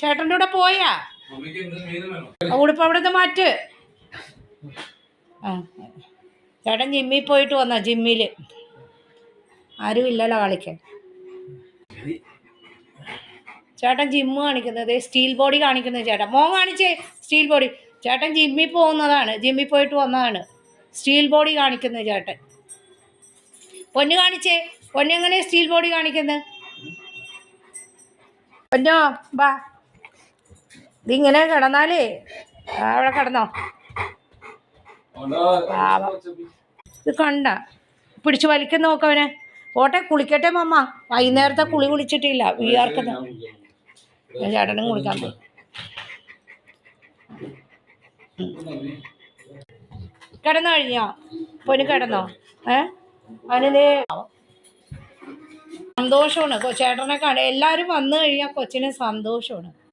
ചേട്ടൻ്റെ കൂടെ പോയാ ഉടുപ്പ് അവിടെ നിന്ന് മാറ്റ്. ആ ചേട്ടൻ ജിമ്മിൽ പോയിട്ട് വന്നാ. ജിമ്മിൽ ആരും ഇല്ലല്ലോ കളിക്കാൻ. ചേട്ടൻ ജിമ്മ് കാണിക്കുന്നത്, സ്റ്റീൽ ബോഡി കാണിക്കുന്നത്. ചേട്ടൻ മോൻ കാണിച്ചേ സ്റ്റീൽ ബോഡി. ചേട്ടൻ ജിമ്മിൽ പോകുന്നതാണ്, ജിമ്മിൽ പോയിട്ട് വന്നതാണ്. സ്റ്റീൽ ബോഡി കാണിക്കുന്നത് ചേട്ടൻ. പൊന്നു കാണിച്ചേ, പൊന്നെങ്ങനെ സ്റ്റീൽ ബോഡി കാണിക്കുന്നത്? പൊന്നോ ബാ, ഇതിങ്ങനെ കിടന്നാലേ അവിടെ കിടന്നോ. ഇത് കണ്ട പിടിച്ച് വലിക്കുന്ന നോക്കവനെ. ഓട്ടെ കുളിക്കട്ടെ മമ്മ, വൈകുന്നേരത്തെ കുളി കുളിച്ചിട്ടില്ല, വിയർക്കുന്ന. ചേട്ടനും കുളിക്കാൻ പോയി. കിടന്നു കഴിഞ്ഞോ പൊന്നു? കിടന്നോ? അവനിതേ സന്തോഷമാണ് ചേട്ടനെ കാണാൻ. എല്ലാവരും വന്നു കഴിഞ്ഞാൽ കൊച്ചിന് സന്തോഷമാണ്.